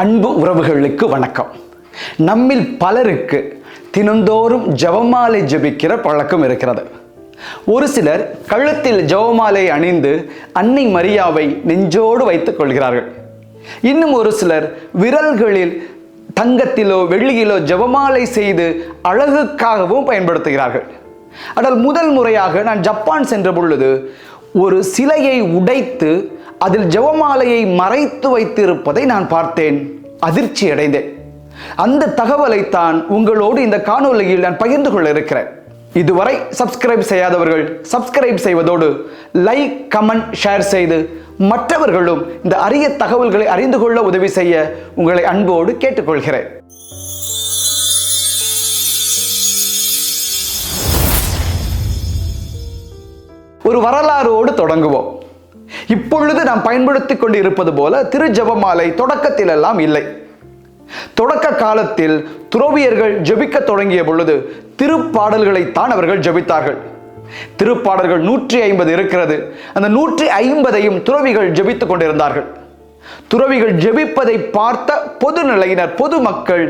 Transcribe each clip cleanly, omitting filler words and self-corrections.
அன்பு உறவுகளுக்கு வணக்கம். நம்மில் பலருக்கு தினந்தோறும் ஜெபமாலை ஜெபிக்கிற பழக்கம் இருக்கிறது. ஒரு சிலர் கழுத்தில் ஜெபமாலை அணிந்து அன்னை மரியாவை நெஞ்சோடு வைத்துக் கொள்கிறார்கள். இன்னும் ஒரு சிலர் விரல்களில் தங்கத்திலோ வெள்ளியிலோ ஜெபமாலை செய்து அழகுக்காகவும் பயன்படுத்துகிறார்கள். ஆனால் முதல் முறையாக நான் ஜப்பான் சென்ற பொழுது ஒரு சிலையை உடைத்து அதில் ஜெபமாலையை மறைத்து வைத்திருப்பதை நான் பார்த்தேன். அதிர்ச்சி அடைந்தேன். அந்த தகவலைத்தான் உங்களோடு இந்த காணொளியில் நான் பகிர்ந்து கொள்ள இருக்கிறேன். இதுவரை சப்ஸ்கிரைப் செய்யாதவர்கள் சப்ஸ்கிரைப் செய்வதோடு லைக், கமெண்ட், ஷேர் செய்து மற்றவர்களும் இந்த அரிய தகவல்களை அறிந்து கொள்ள உதவி செய்ய உங்களை அன்போடு கேட்டுக்கொள்கிறேன். ஒரு வரலாறோடு தொடங்குவோம். இப்பொழுது நாம் பயன்படுத்திக் கொண்டு இருப்பது போல திரு ஜெபமாலை தொடக்கத்தில் எல்லாம் இல்லை. தொடக்க காலத்தில் துறவியர்கள் ஜெபிக்க தொடங்கிய பொழுது திருப்பாடல்களைத்தான் அவர்கள் ஜெபித்தார்கள். திருப்பாடல்கள் 150 இருக்கிறது. அந்த 150ஐயும் துறவிகள் ஜெபித்துக் கொண்டிருந்தார்கள். துறவிகள் ஜெபிப்பதை பார்த்த பொதுநிலையினர், பொதுமக்கள்,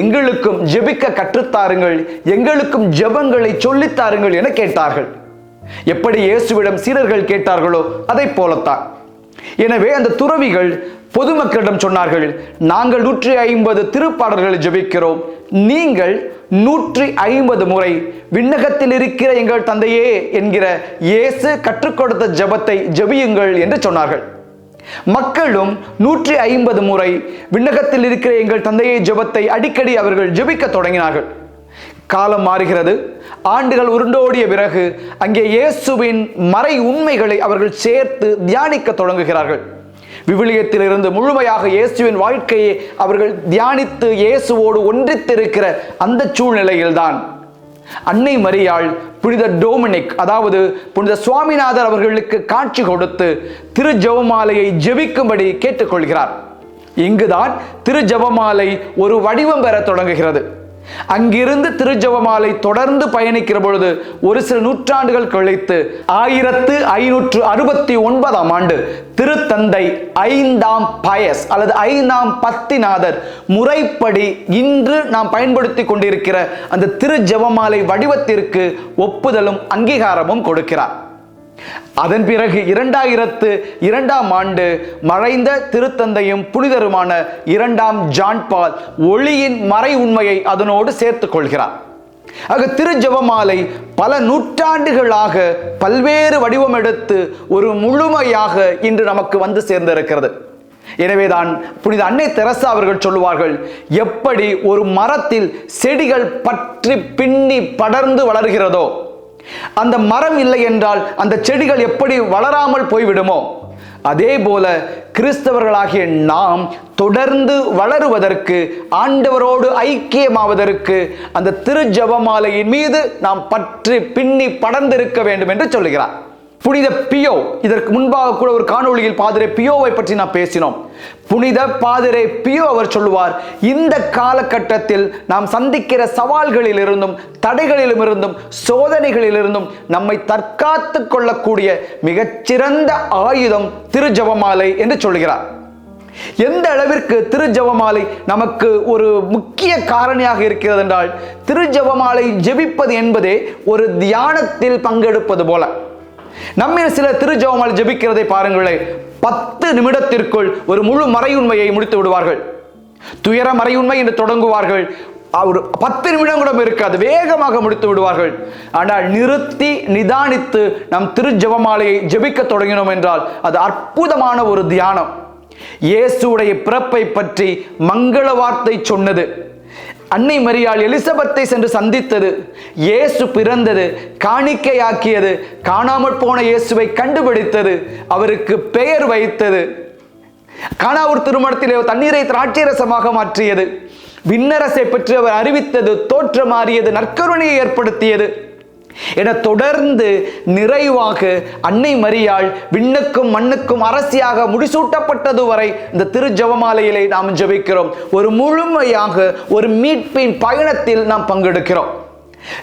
எங்களுக்கும் ஜெபிக்க கற்றுத்தாருங்கள், எங்களுக்கும் ஜெபங்களை சொல்லித்தாருங்கள் என கேட்டார்கள். எப்படி இயேசுவிடம் சீடர்கள் கேட்டார்களோ அதை போலத்தான். எனவே அந்த துறவிகள் பொதுமக்களிடம் சொன்னார்கள், நாங்கள் 150 திருப்பாடல்களை ஜெபிக்கிறோம், நீங்கள் 150 முறை விண்ணகத்தில் இருக்கிற எங்கள் தந்தையே என்கிற இயேசு கற்றுக் கொடுத்த ஜெபத்தை ஜெபியுங்கள் என்று சொன்னார்கள். மக்களும் 150 முறை விண்ணகத்தில் இருக்கிற எங்கள் தந்தையே ஜெபத்தை அடிக்கடி அவர்கள் ஜெபிக்க தொடங்கினார்கள். காலம் மாறுகிறது. ஆண்டுகள் உருண்டோடிய பிறகு அங்கே இயேசுவின் மறை உண்மைகளை அவர்கள் சேர்த்து தியானிக்க தொடங்குகிறார்கள். விவிலியத்திலிருந்து முழுமையாக இயேசுவின் வாழ்க்கையை அவர்கள் தியானித்து இயேசுவோடு ஒன்றித்திருக்கிற அந்த சூழ்நிலையில்தான் அன்னை மரியாள் புனித டோமினிக், அதாவது புனித சுவாமிநாதர் அவர்களுக்கு காட்சி கொடுத்து திரு ஜெபமாலையை ஜெபிக்கும்படி கேட்டுக்கொள்கிறார். இங்குதான் திரு ஜெபமாலை ஒரு வடிவம் பெற தொடங்குகிறது. அங்கிருந்து திருஜெபமாலை தொடர்ந்து பயணிக்கிற பொழுது ஒரு சில நூற்றாண்டுகள் கழித்து 1569ஆம் ஆண்டு திருத்தந்தை 5ஆம் பயஸ் அல்லது 5ஆம் பத்திநாதர் முறைப்படி இன்று நாம் பயன்படுத்தி கொண்டிருக்கிற அந்த திருஜெபமாலை வடிவத்திற்கு ஒப்புதலும் அங்கீகாரமும் கொடுக்கிறார். அதன் பிறகு 2002ஆம் ஆண்டு மறைந்த திருத்தந்தையும் புனிதருமான 2ஆம் ஜான் பால் ஒளியின் மறை உண்மையை அதனோடு சேர்த்துக் கொள்கிறார். ஆக திரு ஜெபமாலை பல நூற்றாண்டுகளாக பல்வேறு வடிவம் எடுத்து ஒரு முழுமையாக இன்று நமக்கு வந்து சேர்ந்திருக்கிறது. எனவேதான் புனித அன்னை தெரசா அவர்கள் சொல்லுவார்கள், எப்படி ஒரு மரத்தில் செடிகள் பற்றி பின்னி படர்ந்து வளர்கிறதோ, அந்த மரம் இல்லை என்றால் அந்த செடிகள் எப்படி வளராமல் போய்விடுமோ, அதே போல கிறிஸ்தவர்களாகிய நாம் தொடர்ந்து வளருவதற்கு, ஆண்டவரோடு ஐக்கியமாவதற்கு அந்த திரு ஜெபமாலையின் மீது நாம் பற்றி பின்னி படர்ந்திருக்க வேண்டும் என்று சொல்லுகிறார். புனித பியோ, இதற்கு முன்பாக கூட ஒரு காணொளியில் பாதிரே பியோவை பற்றி நாம் பேசினோம். புனித பாதிரே பியோ அவர் சொல்லுவார், இந்த காலகட்டத்தில் நாம் சந்திக்கிற சவால்களில் இருந்தும் தடைகளிலும் இருந்தும் சோதனைகளிலிருந்தும் நம்மை தற்காத்து கொள்ளக்கூடிய மிகச்சிறந்த ஆயுதம் திரு ஜெபமாலை என்று சொல்கிறார். எந்த அளவிற்கு திரு ஜெபமாலை நமக்கு ஒரு முக்கிய காரணியாக இருக்கிறது என்றால், திரு ஜெபமாலை ஜெபிப்பது என்பதே ஒரு தியானத்தில் பங்கெடுப்பது போல. நம்மில் சில திரு ஜெபமாலை ஜெபிக்கிறதை பாருங்களேன், 10 நிமிடத்திற்குள் ஒரு முழு மறையுண்மையை முடித்து விடுவார்கள். துயர மறையுண்மை என்று தொடங்குவார்கள், ஒரு 10 நிமிடம் கூட இருக்காது, வேகமாக முடித்து விடுவார்கள். ஆனால் நிறுத்தி நிதானித்து நம் திரு ஜெபமாலையை ஜெபிக்க தொடங்கினோம் என்றால் அது அற்புதமான ஒரு தியானம். இயேசுடைய பிறப்பை பற்றி மங்கள வார்த்தை சொன்னது, அன்னை மரியாள் எலிசபெத்தை சென்று சந்தித்தது, இயேசு பிறந்தது, காணிக்கையாக்கியது, காணாமல் போன இயேசுவை கண்டுபிடித்தது, அவருக்கு பெயர் வைத்தது, கானாவூர் திருமணத்திலே தண்ணீரை திராட்சை ரசமாக மாற்றியது, விண்ணரசை பற்றி அவர் அறிவித்தது, தோற்றமாறியது, நற்கருணையை ஏற்படுத்தியது என தொடர்ந்து நிறைவாக அன்னை மரியாள் விண்ணுக்கும் மண்ணுக்கும் அரசியாக முடிசூட்டப்பட்டது வரை இந்த திரு ஜெபமாலையிலே நாம் ஜெபிக்கிறோம். ஒரு முழுமையாக ஒரு மீட்பின் பயணத்தில் நாம் பங்கெடுக்கிறோம்.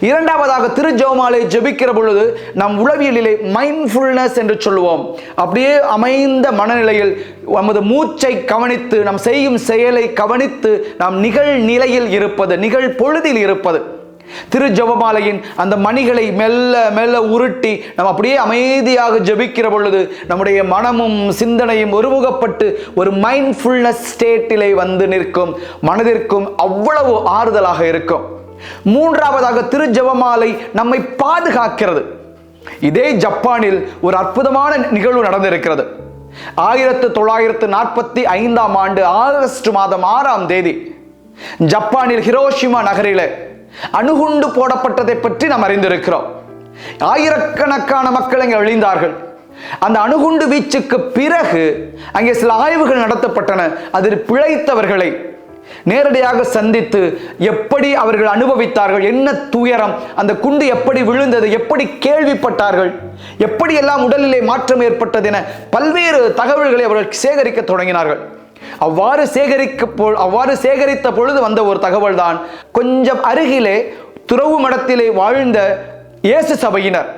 இரண்டாவதாக திரு ஜெபமாலை ஜெபிக்கிற பொழுது நம் உளவியலிலே மைண்ட்ஃபுல்னஸ் என்று சொல்லுவோம். அப்படியே அமைந்த மனநிலையில் நமது மூச்சை கவனித்து நாம் செய்யும் செயலை கவனித்து நாம் நிகழ்நிலையில் இருப்பது, நிகழ் பொழுதில் இருப்பது. திரு ஜெபமாலையின் அந்த மணிகளை மெல்ல மெல்ல உருட்டி நாம் அப்படியே அமைதியாக ஜெபிக்கிற பொழுது நம்முடைய மனமும் சிந்தனையும் ஒருமுகப்பட்டு ஒரு மைண்ட்ஃபுல்னஸ் ஸ்டேட்டிலே வந்து நிற்கும். மனதிற்கும் அவ்வளவு ஆறுதலாக இருக்கும். மூன்றாவதாக திரு ஜெபமாலை நம்மை பாதுகாக்கிறது. இதே ஜப்பானில் ஒரு அற்புதமான நிகழ்வு நடந்திருக்கிறது. 1945 ஆண்டு ஆகஸ்ட் மாதம் 6ஆம் தேதி ஜப்பானில் ஹிரோஷிமா நகரிலே அணுகுண்டு போடப்பட்டதை பற்றி நாம் அறிந்திருக்கிறோம். ஆயிரக்கணக்கான மக்கள் அங்கே அழிந்தார்கள். அந்த அணுகுண்டு வீச்சுக்கு பிறகு அங்கே சில ஆய்வுகள் நடத்தப்பட்டன. அதில் பிழைத்தவர்களை நேரடியாக சந்தித்து எப்படி அவர்கள் அனுபவித்தார்கள், என்ன துயரம், அந்த குண்டு எப்படி விழுந்தது, எப்படி கேள்விப்பட்டார்கள், எப்படியெல்லாம் உடலிலே மாற்றம் ஏற்பட்டது என பல்வேறு தகவல்களை அவர்கள் சேகரிக்க தொடங்கினார்கள். அவ்வாறு சேகரித்த பொழுது வந்த ஒரு தகவல் தான், கொஞ்சம் அருகிலே துறவு மடத்திலே வாழ்ந்த இயேசு சபையினர்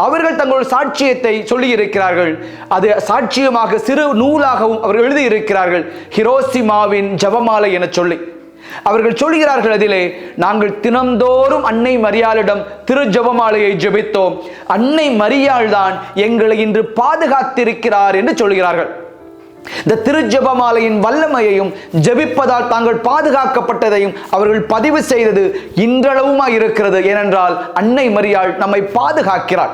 அவர்கள் தங்கள் சாட்சியத்தை சொல்லி இருக்கிறார்கள். அது சாட்சியமாக சிறு நூலாகவும் அவர்கள் எழுதி இருக்கிறார்கள், ஹிரோஷிமாவின் ஜெபமாலை என சொல்லி. அவர்கள் சொல்கிறார்கள், அதிலே நாங்கள் தினந்தோறும் அன்னை மரியாளிடம் திரு ஜெபமாலையை ஜெபித்தோம். அன்னை மரியாள் தான் எங்களை இன்று பாதுகாத்திருக்கிறார் என்று சொல்கிறார்கள். இந்த திரு ஜெபமாலையின் வல்லமையையும் ஜெபிப்பதால் தாங்கள் பாதுகாக்கப்பட்டதையும் அவர்கள் பதிவு செய்தது இன்றளவுமாய் இருக்கிறது. ஏனென்றால் அன்னை மரியாள் நம்மை பாதுகாக்கிறார்.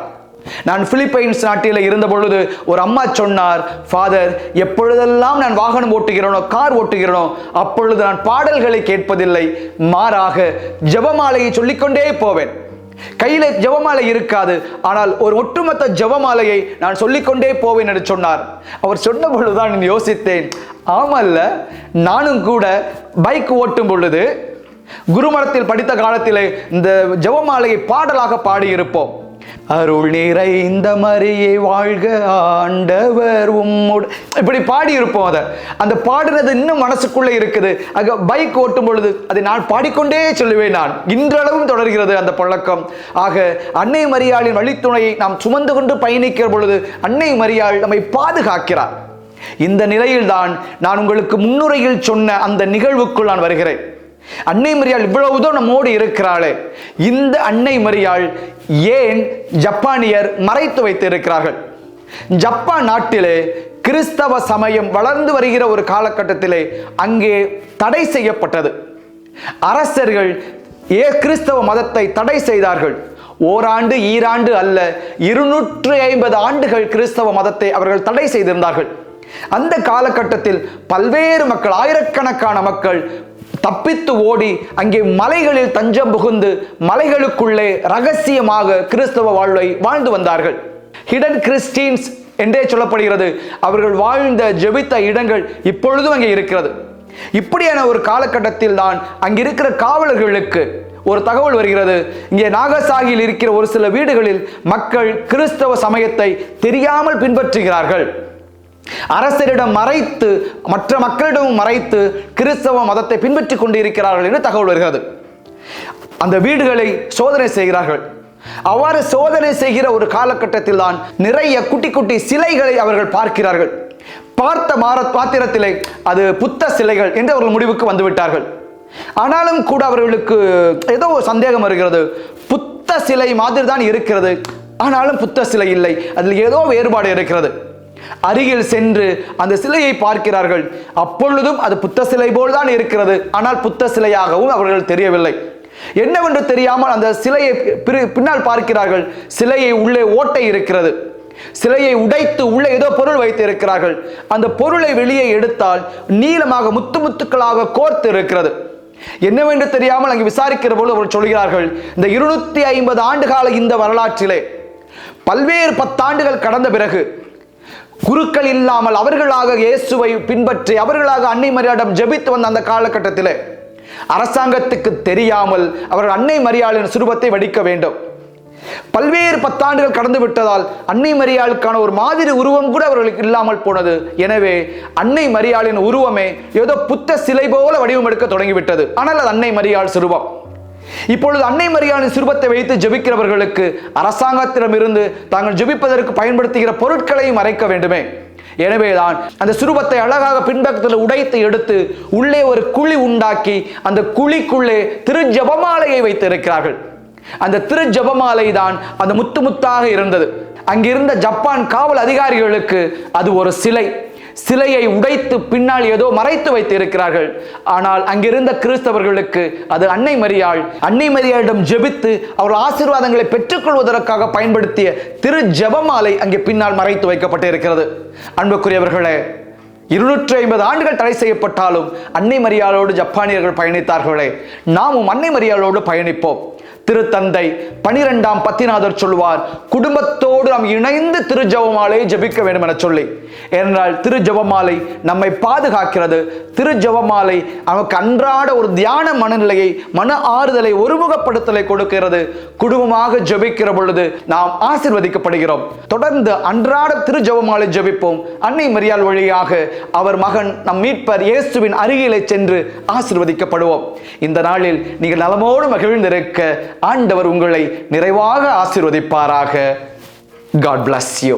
நான் பிலிப்பைன்ஸ் நாட்டில் இருந்த பொழுது ஒரு அம்மா சொன்னார், ஃபாதர், எப்பொழுதெல்லாம் நான் வாகனம் ஓட்டுகிறேனோ, கார் ஓட்டுகிறேனோ, அப்பொழுது நான் பாடல்களை கேட்பதில்லை, மாறாக ஜெபமாலையை சொல்லிக்கொண்டே போவேன். கையில ஜெபமாலை இருக்காது, ஆனால் ஒரு ஒட்டுமொத்த ஜெபமாலையை நான் சொல்லிக்கொண்டே போவேன் என்று சொன்னார். அவர் சொன்ன பொழுதுதான் நான் யோசித்தேன், ஆமல்ல, நானும் கூட பைக் ஓட்டும் பொழுது குருமடத்தில் படித்த காலத்திலே இந்த ஜெபமாலையை பாடலாக பாடியிருப்போம். அருள் நிறைந்த மரியே வாழ்க ஆண்டவர் உம்மோடு, இப்படி பாடி இருப்போம். அந்த பாடுறது இன்னும் மனசுக்குள்ளே இருக்குது. அங்க பைக் ஓட்டும் பொழுது அதை நான் பாடிக்கொண்டே சொல்லுவேன். நான் இன்றளவும் தொடர்கிறது அந்த பழக்கம். ஆக அன்னை மரியாளின் வழித்துணையை நாம் சுமந்து கொண்டு பயணிக்கிற பொழுது அன்னை மரியாள் நம்மை பாதுகாக்கிறார். இந்த நிலையில்தான் நான் உங்களுக்கு முன்னுரையில் சொன்ன அந்த நிகழ்வுக்குள் நான் வருகிறேன். அன்னை மரியாள் இவ்வளவுதான் நம்மோடு இருக்கிறாளே, இந்த அன்னை மரியாள் ஏன் ஜப்பானியர் மறைத்து வைத்து இருக்கிறார்கள்? ஜப்பான் நாட்டிலே கிறிஸ்தவ சமயம் வளர்ந்து வருகிற ஒரு காலகட்டத்திலே அங்கே தடை செய்யப்பட்டது. அரசர்கள் கிறிஸ்தவ மதத்தை தடை செய்தார்கள். ஓராண்டு ஈராண்டு அல்ல, 250 ஆண்டுகள் கிறிஸ்தவ மதத்தை அவர்கள் தடை செய்திருந்தார்கள். அந்த காலகட்டத்தில் பல்வேறு மக்கள், ஆயிரக்கணக்கான மக்கள் தப்பித்து ஓடி அங்கே மலைகளில் தஞ்சம் புகுந்து மலைகளுக்குள்ளே ரகசியமாக கிறிஸ்தவ வாழ்வை வாழ்ந்து வந்தார்கள். ஹிடன் கிறிஸ்டியன்ஸ் என்றே சொல்லப்படுகிறது. அவர்கள் வாழ்ந்த ஜெபித்த இடங்கள் இப்பொழுதும் அங்கே இருக்கிறது. இப்படியான ஒரு காலகட்டத்தில் தான் அங்கிருக்கிற காவலர்களுக்கு ஒரு தகவல் வருகிறது, இங்கே நாகசாகியில் இருக்கிற ஒரு சில வீடுகளில் மக்கள் கிறிஸ்தவ சமயத்தை தெரியாமல் பின்பற்றுகிறார்கள். அரசரிடம் மறைத்து, மற்ற மக்களிடம் மறைத்து கிறிஸ்தவ மதத்தை பின்பற்றிக் கொண்டிருக்கிறார்கள் என்று தகவல் வருகிறது. அந்த வீடுகளை சோதனை செய்கிறார்கள். அவ்வாறு சோதனை செய்கிற ஒரு காலகட்டத்தில் தான் நிறைய குட்டி குட்டி சிலைகளை அவர்கள் பார்க்கிறார்கள். பார்த்த பாத்திரத்திலே அது புத்த சிலைகள் என்று அவர்கள் முடிவுக்கு வந்துவிட்டார்கள். ஆனாலும் கூட அவர்களுக்கு ஏதோ ஒரு சந்தேகம் வருகிறது. புத்த சிலை மாதிரி தான் இருக்கிறது, ஆனாலும் புத்த சிலை இல்லை, அதில் ஏதோ வேறுபாடு இருக்கிறது. அருகில் சென்று அந்த சிலையை பார்க்கிறார்கள். அப்பொழுதும் அது புத்த சிலை போல்தான் இருக்கிறது, ஆனால் புத்த சிலையாகவும் அவர்கள் தெரியவில்லை. என்னவென்று தெரியாமல் அந்த சிலையை பின்னால் பார்க்கிறார்கள். சிலையை உள்ளே ஓட்டை இருக்கிறது. சிலையை உடைத்து உள்ளே ஏதோ பொருள் வைத்து இருக்கிறார்கள். அந்த பொருளை வெளியே எடுத்தால் நீளமாக முத்து முத்துக்களாக கோர்த்து இருக்கிறது. என்னவென்று தெரியாமல் அங்கு விசாரிக்கிற போது அவர்கள் சொல்கிறார்கள், இந்த 250 ஆண்டு கால இந்த வரலாற்றிலே பல்வேறு 10 ஆண்டுகள் கடந்த பிறகு குருக்கள் இல்லாமல் அவர்களாக இயேசுவை பின்பற்றி அவர்களாக அன்னை மரியாளிடம் ஜெபித்து வந்த அந்த காலகட்டத்திலே அரசாங்கத்துக்கு தெரியாமல் அவர்கள் அன்னை மரியாளின் சுரூபத்தை வடிக்க வேண்டும். பல்வேறு 10 ஆண்டுகள் கடந்து விட்டதால் அன்னை மரியாளுக்கான ஒரு மாதிரி உருவம் கூட அவர்களுக்கு இல்லாமல் போனது. எனவே அன்னை மரியாளின் உருவமே ஏதோ புத்த சிலை போல வடிவம் எடுக்க தொடங்கிவிட்டது. ஆனால் அது அன்னை மரியாள் சுரூபம். இப்பொழுது அன்னை மரியாளின் சிறுபத்தை வைத்து ஜெபிக்கிறவர்களுக்கு அரசாங்கத்திடமிருந்து தாங்கள் ஜெபிப்பதற்கு பயன்படுத்துகிற பொருட்களையும் மறைக்க வேண்டுமே. எனவேதான் அந்த சுரூபத்தை அழகாக பின்பக்கத்தில் உடைத்து எடுத்து உள்ளே ஒரு குழி உண்டாக்கி அந்த குழிக்குள்ளே திரு ஜெபமாலையை வைத்து இருக்கிறார்கள். அந்த திரு ஜெபமாலை தான் அந்த முத்து முத்தாக இருந்தது. அங்கிருந்த ஜப்பான் காவல் அதிகாரிகளுக்கு அது ஒரு சிலையை உடைத்து பின்னால் ஏதோ மறைத்து வைத்து இருக்கிறார்கள். ஆனால் அங்கிருந்த கிறிஸ்தவர்களுக்கு அது அன்னை மரியாளிடம் ஜெபித்து அவர்கள் ஆசீர்வாதங்களை பெற்றுக்கொள்வதற்காக பயன்படுத்திய திரு ஜெபமாலை அங்கே பின்னால் மறைத்து வைக்கப்பட்டு இருக்கிறது. அன்புக்குரியவர்களே, 250 ஆண்டுகள் தடை செய்யப்பட்டாலும் அன்னை மரியாளோடு ஜப்பானியர்கள் பயணித்தார்களே, நாமும் அன்னை மரியாளோடு பயணிப்போம். திருத்தந்தை 12ஆம் பத்திநாதர் சொல்வார், குடும்பத்தோடு நாம் இணைந்து திரு ஜெபமாலையை ஜெபிக்க வேண்டும் என சொல்லி. ஏனென்றால் திரு ஜெபமாலை நம்மை பாதுகாக்கிறது. திரு ஜெபமாலை நமக்கு அன்றாட ஒரு தியான மனநிலையை, மன ஆறுதலை, ஒருமுகப்படுத்தலை கொடுக்கிறது. குடும்பமாக ஜெபிக்கிற பொழுது நாம் ஆசீர்வதிக்கப்படுகிறோம். தொடர்ந்து அன்றாட திரு ஜெபமாலை ஜெபிப்போம். அன்னை மரியாள் வழியாக அவர் மகன் நம் மீட்பர் இயேசுவின் அருகிலே சென்று ஆசீர்வதிக்கப்படுவோம். இந்த நாளில் நீங்கள் நலமோடு மகிழ்ந்திருக்க ஆண்டவர் உங்களை நிறைவாக ஆசீர்வதிப்பாராக. God bless you.